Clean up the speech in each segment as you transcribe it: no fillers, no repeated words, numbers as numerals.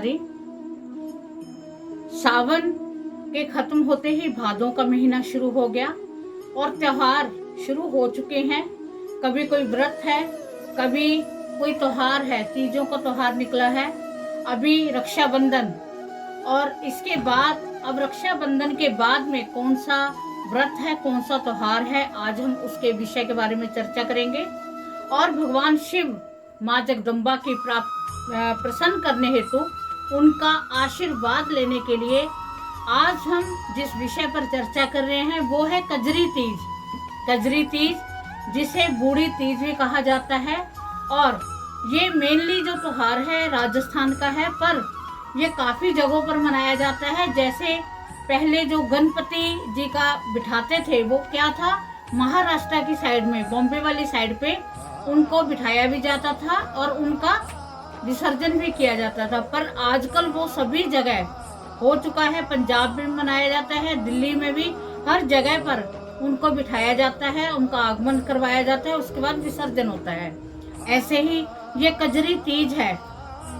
हमारी। सावन के खत्म होते ही भादों का महीना शुरू हो गया और त्योहार शुरू हो चुके हैं। कभी कोई व्रत है, कभी कोई त्योहार है, तीजों का त्योहार निकला है, अभी रक्षाबंधन, और इसके बाद अब रक्षाबंधन के बाद में कौन सा व्रत है, कौन सा त्योहार है, आज हम उसके विषय के बारे में चर्चा करेंगे। और भगवान शिव माँ जगदम्बा की प्रसन्न करने हेतु उनका आशीर्वाद लेने के लिए आज हम जिस विषय पर चर्चा कर रहे हैं वो है कजरी तीज। कजरी तीज जिसे बूढ़ी तीज भी कहा जाता है, और ये मेनली जो त्योहार है राजस्थान का है, पर ये काफी जगहों पर मनाया जाता है। जैसे पहले जो गणपति जी का बिठाते थे वो क्या था, महाराष्ट्र की साइड में, बॉम्बे वाली साइड पे उनको बिठाया भी जाता था और उनका विसर्जन भी किया जाता था। पर आजकल वो सभी जगह हो चुका है, पंजाब में मनाया जाता है, दिल्ली में भी, हर जगह पर उनको बिठाया जाता है, उनका आगमन करवाया जाता है, उसके बाद विसर्जन होता है। ऐसे ही ये कजरी तीज है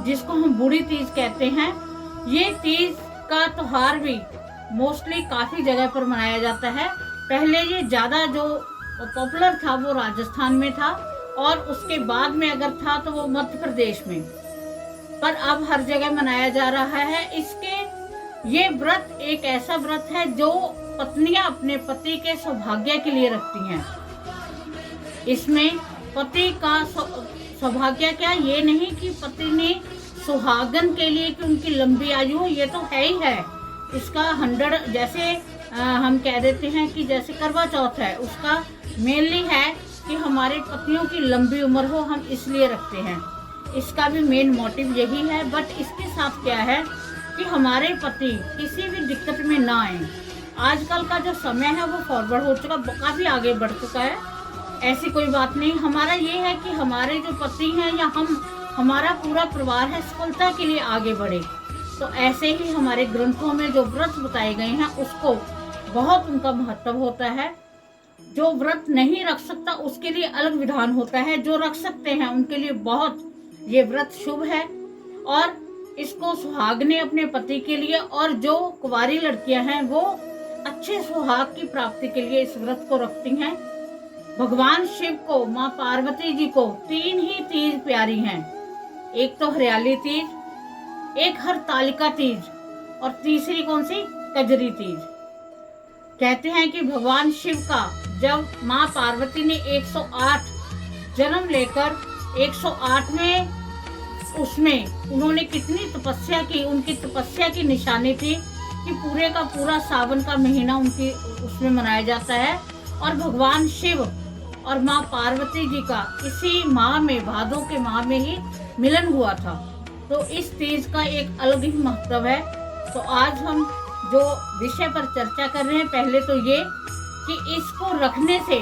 जिसको हम बूढ़ी तीज कहते हैं। ये तीज का त्योहार भी मोस्टली काफी जगह पर मनाया जाता है। पहले ये ज्यादा जो पॉपुलर था वो राजस्थान में था, और उसके बाद में अगर था तो वो मध्य प्रदेश में, पर अब हर जगह मनाया जा रहा है। ये व्रत एक ऐसा व्रत है जो पत्नियां अपने पति के सौभाग्य के लिए रखती हैं। इसमें पति का सौभाग्य क्या, ये नहीं कि पति ने सुहागन के लिए कि उनकी लंबी आयु हो, ये तो है ही है। इसका 100 जैसे हम कह देते हैं कि जैसे करवा चौथ है, उसका मेनली है कि हमारे पतियों की लंबी उम्र हो, हम इसलिए रखते हैं। इसका भी मेन मोटिव यही है। बट इसके साथ क्या है कि हमारे पति किसी भी दिक्कत में ना आए। आजकल का जो समय है वो फॉरवर्ड हो चुका, काफी आगे बढ़ चुका है। ऐसी कोई बात नहीं, हमारा ये है कि हमारे जो पति हैं या हमारा पूरा परिवार है सफलता के लिए आगे बढ़े। तो ऐसे ही हमारे ग्रंथों में जो व्रत बताए गए हैं उसको बहुत उनका महत्व होता है। जो व्रत नहीं रख सकता उसके लिए अलग विधान होता है, जो रख सकते हैं उनके लिए बहुत ये व्रत शुभ है। और इसको सुहागने अपने पति के लिए, और जो कुंवारी लड़कियां हैं वो अच्छे सुहाग की प्राप्ति के लिए इस व्रत को रखती हैं। भगवान शिव को, माँ पार्वती जी को 3 ही तीज प्यारी हैं। एक तो हरियाली तीज, एक हरतालिका तीज, और तीसरी कौन सी, कजरी तीज। कहते हैं कि भगवान शिव का जब माँ पार्वती ने 108 जन्म लेकर 108वें उसमें उन्होंने कितनी तपस्या की, उनकी तपस्या की निशानी थी कि पूरे का पूरा सावन का महीना उनकी उसमें मनाया जाता है। और भगवान शिव और माँ पार्वती जी का इसी माह में, भादों के माह में ही मिलन हुआ था। तो इस तीज का एक अलग ही महत्व है। तो आज हम जो विषय पर चर्चा कर रहे हैं, पहले तो ये कि इसको रखने से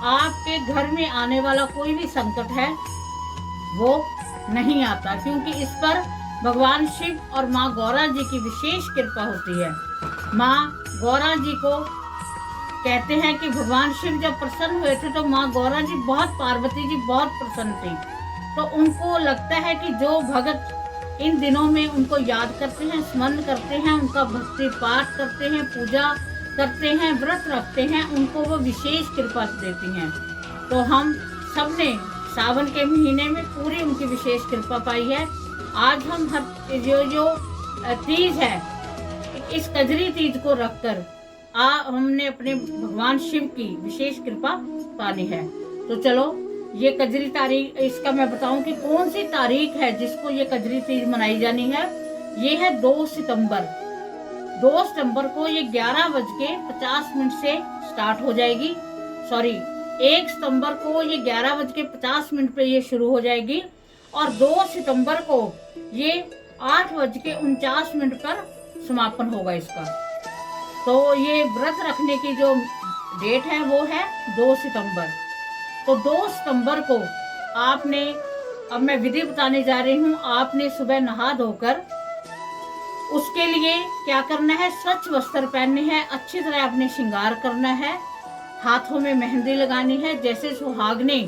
आपके घर में आने वाला कोई भी संकट है वो नहीं आता, क्योंकि इस पर भगवान शिव और माँ गौरा जी की विशेष कृपा होती है। माँ गौरा जी को कहते हैं कि भगवान शिव जब प्रसन्न हुए थे तो माँ गौरा जी पार्वती जी बहुत प्रसन्न थी। तो उनको लगता है कि जो भगत इन दिनों में उनको याद करते हैं, स्मरण करते हैं, उनका भक्ति पाठ करते हैं, पूजा करते हैं, व्रत रखते हैं, उनको वो विशेष कृपा देती हैं। तो हम सब ने सावन के महीने में पूरी उनकी विशेष कृपा पाई है। आज हम जो तीज है, इस कजरी तीज को रखकर हमने अपने भगवान शिव की विशेष कृपा पानी है। तो चलो ये कजरी तारीख, इसका मैं बताऊं कि कौन सी तारीख है जिसको ये कजरी तीज मनाई जानी है। ये है 2 सितंबर। 2 सितंबर को ये 11:50 से स्टार्ट हो जाएगी। 1 सितंबर को ये 11:50 पे ये शुरू हो जाएगी, और 2 सितंबर को ये 8:49 पर समापन होगा इसका। तो ये व्रत रखने की जो डेट है वो है 2 सितंबर। तो 2 सितंबर को आपने, अब मैं विधि बताने जा रही हूँ, आपने सुबह नहा धोकर उसके लिए क्या करना है, स्वच्छ वस्त्र पहनने हैं, अच्छी तरह अपने श्रृंगार करना है, हाथों में मेहंदी लगानी है। जैसे सुहागने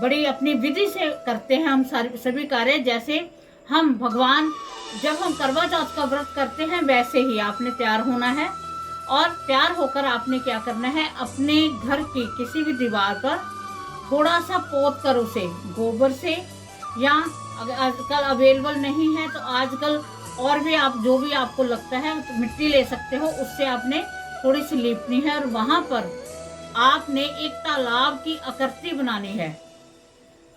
बड़ी अपनी विधि से करते हैं हम सभी कार्य, जैसे हम भगवान, जब हम करवा चौथ का व्रत करते हैं वैसे ही आपने तैयार होना है। और तैयार होकर आपने क्या करना है, अपने घर की किसी भी दीवार पर थोड़ा सा पोत कर उसे गोबर से, या अगर आजकल अवेलेबल नहीं है तो आजकल और भी आप जो भी आपको लगता है तो मिट्टी ले सकते हो, उससे आपने थोड़ी सी लीपनी है। और वहां पर आपने एक तालाब की आकृति बनानी है।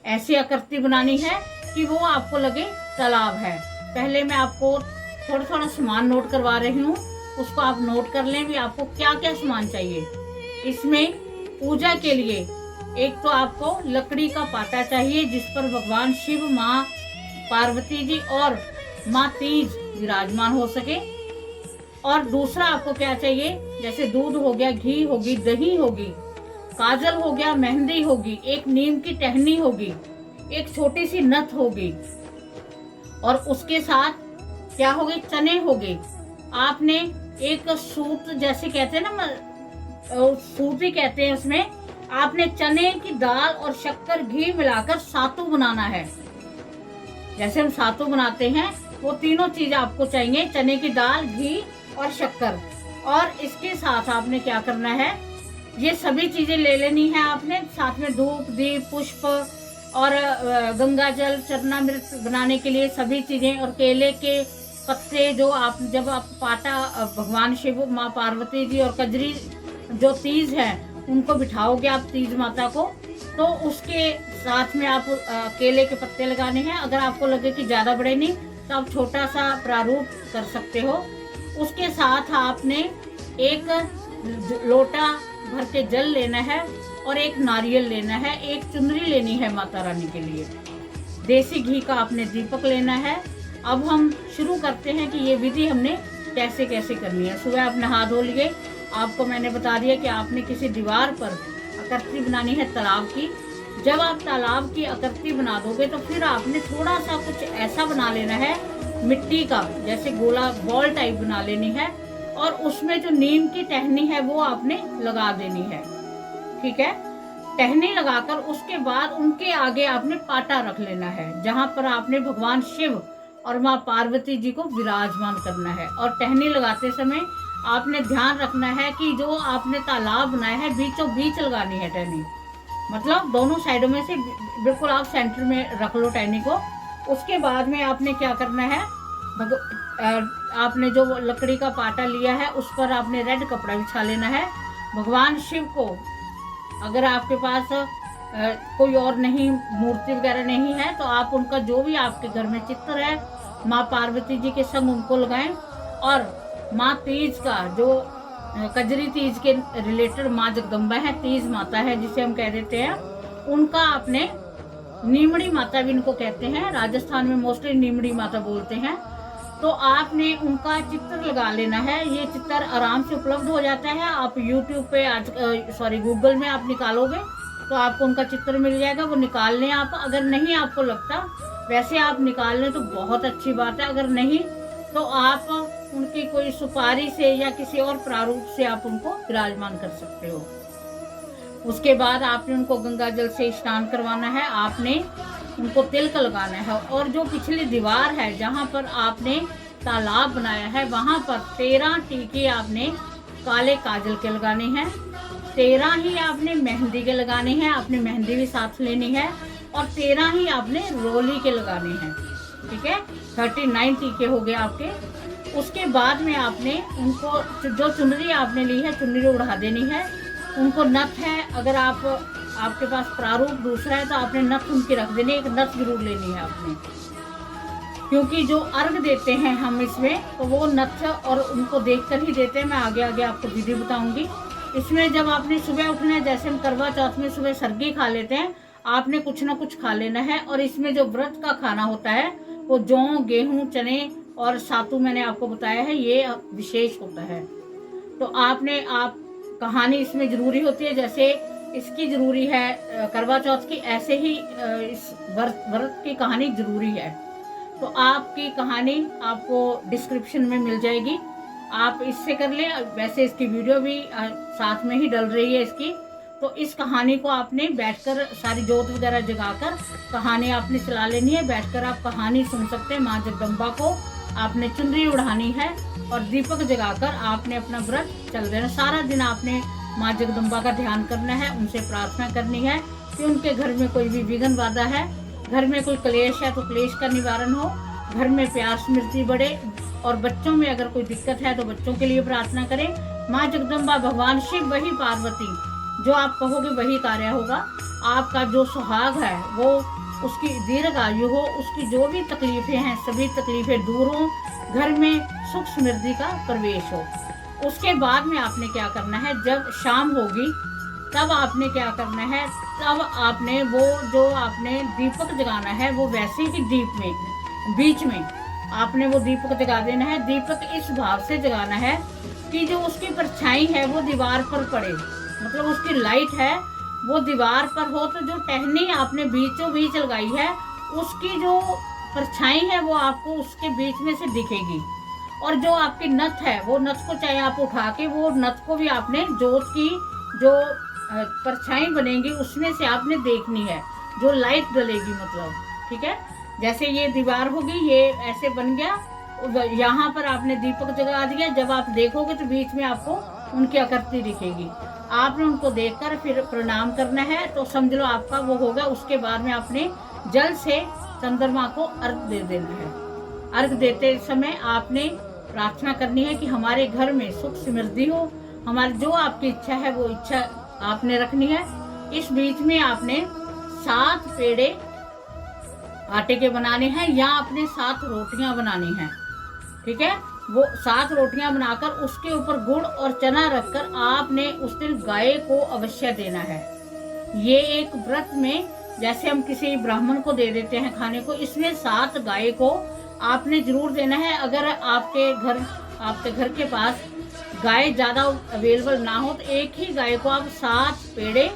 ऐसी आकृति बनानी है कि वो आपको लगे तालाब है। पहले मैं आपको थोड़ा थोड़ा सामान नोट करवा रही हूँ, उसको आप नोट कर लें भी आपको क्या क्या सामान चाहिए। इसमें पूजा के लिए एक तो आपको लकड़ी का पाटा चाहिए जिस पर भगवान शिव, माँ पार्वती जी और माँ तीज विराजमान हो सके। और दूसरा आपको क्या चाहिए, जैसे दूध हो गया, घी होगी, दही होगी, काजल हो गया, मेहंदी होगी, एक नीम की टहनी होगी, एक छोटी सी नथ होगी, और उसके साथ क्या होगी, चने होंगे। आपने एक सूत जैसे कहते हैं ना, सूत ही कहते हैं, उसमें आपने चने की दाल और शक्कर घी मिलाकर सातू बनाना है। जैसे हम सातू बनाते हैं वो तीनों चीज आपको चाहिए, चने की दाल, घी और शक्कर। और इसके साथ आपने क्या करना है, ये सभी चीजें ले लेनी है आपने। साथ में धूप, दीप, पुष्प और गंगा जल, चरणामृत बनाने के लिए सभी चीजें, और केले के पत्ते जो आप जब आप पाटा भगवान शिव, माँ पार्वती जी और कजरी जो तीज है उनको बिठाओगे आप तीज माता को, तो उसके साथ में आप केले के पत्ते लगाने हैं। अगर आपको लगे कि ज़्यादा बड़े नहीं तो आप छोटा सा प्रारूप कर सकते हो। उसके साथ आपने एक लोटा भर के जल लेना है और एक नारियल लेना है, एक चुनरी लेनी है माता रानी के लिए, देसी घी का आपने दीपक लेना है। अब हम शुरू करते हैं कि ये विधि हमने कैसे कैसे करनी है। सुबह आप नहा धो लिए, आपको मैंने बता दिया कि आपने किसी दीवार पर आकृति बनानी है तालाब की। जब आप तालाब की आकृति बना दोगे तो फिर आपने थोड़ा सा कुछ ऐसा बना लेना है मिट्टी का, जैसे गोला बॉल टाइप बना लेनी है, और उसमें जो नीम की टहनी है वो आपने लगा देनी है। ठीक है, टहनी लगाकर उसके बाद उनके आगे आपने पाटा रख लेना है, जहां पर आपने भगवान शिव और माँ पार्वती जी को विराजमान करना है। और टहनी लगाते समय आपने ध्यान रखना है कि जो आपने तालाब बनाया है बीचों बीच लगानी है टहनी, मतलब दोनों साइडों में से बिल्कुल आप सेंटर में रख लो टहनी को। उसके बाद में आपने क्या करना है, आपने जो लकड़ी का पाटा लिया है उस पर आपने रेड कपड़ा बिछा लेना है। भगवान शिव को, अगर आपके पास कोई और नहीं, मूर्ति वगैरह नहीं है, तो आप उनका जो भी आपके घर में चित्र है माँ पार्वती जी के संग उनको लगाएं। और माँ तीज का, जो कजरी तीज के रिलेटेड माँ जगदम्बा है, तीज माता है जिसे हम कह देते हैं, उनका आपने, नीमड़ी माता भी इनको कहते हैं, राजस्थान में मोस्टली नीमड़ी माता बोलते हैं, तो आपने उनका चित्र लगा लेना है। ये चित्र आराम से उपलब्ध हो जाता है, आप यूट्यूब पे गूगल में आप निकालोगे तो आपको उनका चित्र मिल जाएगा, वो निकाल लें आप। अगर नहीं आपको लगता, वैसे आप निकाल लें तो बहुत अच्छी बात है, अगर नहीं तो आप उनकी कोई सुपारी से या किसी और प्रारूप से आप उनको विराजमान कर सकते हो। उसके बाद आपने उनको गंगा जल से स्नान करवाना है, आपने उनको तिलक लगाना है, और जो पिछली दीवार है जहाँ पर आपने तालाब बनाया है वहाँ पर 13 टीके आपने काले काजल के लगाने हैं, 13 ही आपने मेहंदी के लगाने हैं, आपने मेहंदी भी साथ लेनी है, और 13 ही आपने रोली के लगाने हैं। ठीक है, 39 टीके हो गए आपके। उसके बाद में आपने उनको जो चुनरी आपने ली है, चुनरी उड़ा देनी है। उनको नथ है, अगर आपके पास प्रारूप दूसरा है तो आपने नथ उनकी रख देनी, एक नथ जरूर लेनी है आपने, क्योंकि जो अर्घ देते हैं हम इसमें तो वो नथ और उनको देखकर ही देते हैं। मैं आगे आगे आपको विधि बताऊंगी। इसमें जब आपने सुबह उठना है, जैसे हम करवा चौथ में सुबह सरगी खा लेते हैं, आपने कुछ ना कुछ खा लेना है। और इसमें जो व्रत का खाना होता है वो जौ, गेहूं, चने और सातू मैंने आपको बताया है, ये विशेष होता है। तो आपने कहानी इसमें जरूरी होती है, जैसे इसकी जरूरी है करवा चौथ की, ऐसे ही इस व्रत की कहानी जरूरी है। तो आपकी कहानी आपको डिस्क्रिप्शन में मिल जाएगी, आप इससे कर लें। वैसे इसकी वीडियो भी साथ में ही डल रही है इसकी, तो इस कहानी को आपने बैठकर सारी जोत वगैरह जगाकर कहानी आपने चला लेनी है। बैठकर आप कहानी सुन सकते हैं। माँ जगदम्बा को आपने चुनरी उड़ानी है और दीपक जगाकर आपने अपना व्रत चल देना। सारा दिन आपने माँ जगदम्बा का ध्यान करना है, उनसे प्रार्थना करनी है कि उनके घर में कोई भी विघ्न बाधा है, घर में कोई क्लेश है तो क्लेश का निवारण हो, घर में प्यार स्मृति बढ़े, और बच्चों में अगर कोई दिक्कत है तो बच्चों के लिए प्रार्थना करें। माँ जगदम्बा, भगवान शिव, वही पार्वती, जो आप कहोगे वही कार्य होगा। आपका जो सुहाग है वो उसकी दीर्घ आयु हो, उसकी जो भी तकलीफें हैं सभी तकलीफें दूर हो, घर में सुख समृद्धि का प्रवेश हो। उसके बाद में आपने क्या करना है, जब शाम होगी तब आपने क्या करना है, तब आपने वो जो आपने दीपक जगाना है वो वैसे ही दीप में बीच में आपने वो दीपक जगा देना है। दीपक इस भाव से जगाना है कि जो उसकी परछाई है वो दीवार पर पड़े, मतलब उसकी लाइट है वो दीवार पर हो, तो जो टहनी आपने बीचों बीच लगाई है उसकी जो परछाई है वो आपको उसके बीच में से दिखेगी। और जो आपकी नथ है वो नथ को चाहे आप उठा के वो नथ को भी आपने जोत की जो परछाई बनेगी उसमें से आपने देखनी है, जो लाइट डलेगी मतलब, ठीक है। जैसे ये दीवार होगी, ये ऐसे बन गया, यहाँ पर आपने दीपक जगा दिया, जब आप देखोगे तो बीच में आपको उनकी आकृति दिखेगी। आपने उनको देखकर फिर प्रणाम करना है, तो समझ लो आपका वो होगा। उसके बाद में आपने जल से चंद्रमा को अर्घ दे देना है। अर्घ देते समय आपने प्रार्थना करनी है कि हमारे घर में सुख समृद्धि हो, हमारी जो आपकी इच्छा है वो इच्छा आपने रखनी है। इस बीच में आपने 7 पेड़े आटे के बनाने हैं या आपने 7 रोटियां बनानी हैं, ठीक है। वो 7 रोटियां बनाकर उसके ऊपर गुड़ और चना रखकर आपने उस दिन गाय को अवश्य देना है। ये एक व्रत में जैसे हम किसी ब्राह्मण को दे देते हैं खाने को, इसमें 7 गाय को आपने जरूर देना है। अगर आपके घर के पास गाय ज़्यादा अवेलेबल ना हो तो एक ही गाय को आप 7 पेड़े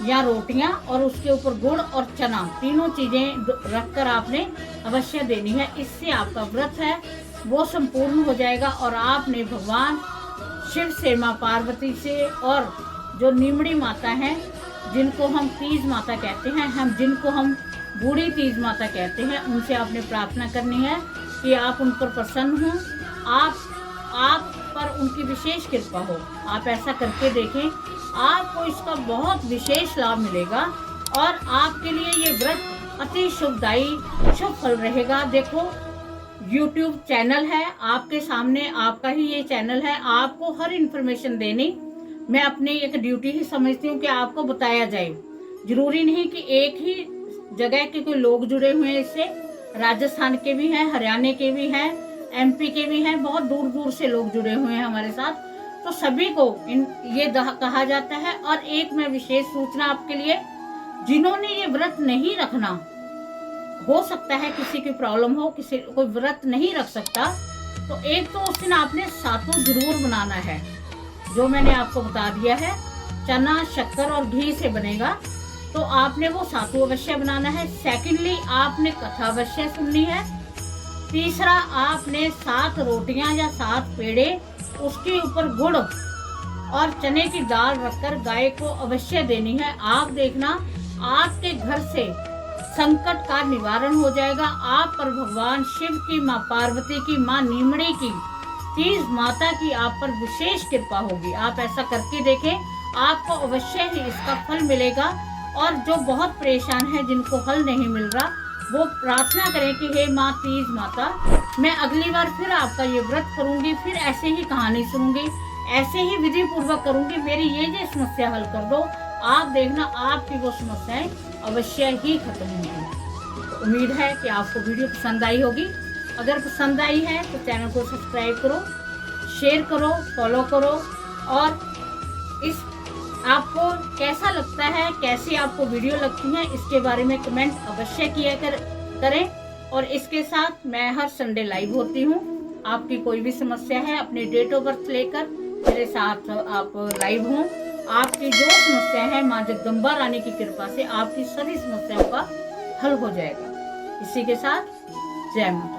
या रोटियां और उसके ऊपर गुड़ और चना तीनों चीज़ें रखकर आपने अवश्य देनी है। इससे आपका व्रत है वो संपूर्ण हो जाएगा और आपने भगवान शिव से, माँ पार्वती से, और जो नीमड़ी माता हैं जिनको हम तीज माता कहते हैं, जिनको हम बूढ़ी तीज माता कहते हैं, उनसे आपने प्रार्थना करनी है कि आप उन पर प्रसन्न हों, आप पर उनकी विशेष कृपा हो। आप ऐसा करके देखें, आपको इसका बहुत विशेष लाभ मिलेगा और आपके लिए ये व्रत अति शुभदायी शुभ फल रहेगा। देखो, YouTube चैनल है आपके सामने, आपका ही ये चैनल है, आपको हर इन्फॉर्मेशन देनी मैं अपनी एक ड्यूटी ही समझती हूँ कि आपको बताया जाए। जरूरी नहीं कि एक ही जगह के कोई लोग जुड़े हुए हैं इससे, राजस्थान के भी हैं, हरियाणा के भी हैं, MP के भी हैं, बहुत दूर दूर से लोग जुड़े हुए हैं हमारे साथ। तो सभी को ये कहा जाता है। और एक मैं विशेष सूचना आपके लिए, जिन्होंने ये व्रत नहीं रखना, हो सकता है किसी की प्रॉब्लम हो, किसी कोई व्रत नहीं रख सकता, तो एक तो उस दिन आपने सातों जरूर बनाना है, जो मैंने आपको बता दिया है, चना, शक्कर और घी से बनेगा, तो आपने वो सातों अवश्य बनाना है। सेकेंडली, आपने कथा अवश्य सुननी है। तीसरा, आपने 7 रोटियां या 7 पेड़े, उसके ऊपर गुड़ और चने की दाल रखकर गाय को अवश्य देनी है। आप देखना, आपके घर से संकट का निवारण हो जाएगा। आप पर भगवान शिव की, माँ पार्वती की, माँ नीमड़ी की, तीज माता की आप पर विशेष कृपा होगी। आप ऐसा करके देखें, आपको अवश्य ही इसका फल मिलेगा। और जो बहुत परेशान है, जिनको हल नहीं मिल रहा, वो प्रार्थना करें कि हे माँ तीज माता, मैं अगली बार फिर आपका ये व्रत करूंगी, फिर ऐसे ही कहानी सुनूंगी, ऐसे ही विधि पूर्वक करूंगी, मेरी ये समस्या हल कर दो। आप देखना, आपकी वो समस्याएं अवश्य ही खत्म होंगी। तो उम्मीद है कि आपको वीडियो पसंद आई होगी। अगर पसंद आई है तो चैनल को सब्सक्राइब करो, शेयर करो, फॉलो करो, और इस आपको कैसा लगता है, कैसी आपको वीडियो लगती है, इसके बारे में कमेंट अवश्य किया करें। और इसके साथ मैं हर संडे लाइव होती हूँ। आपकी कोई भी समस्या है, अपनी डेट ऑफ बर्थ लेकर मेरे साथ आप लाइव हों। आपकी जो समस्या है, माँ जगदम्बा रानी की कृपा से आपकी सभी समस्याओं का हल हो जाएगा। इसी के साथ जय माता।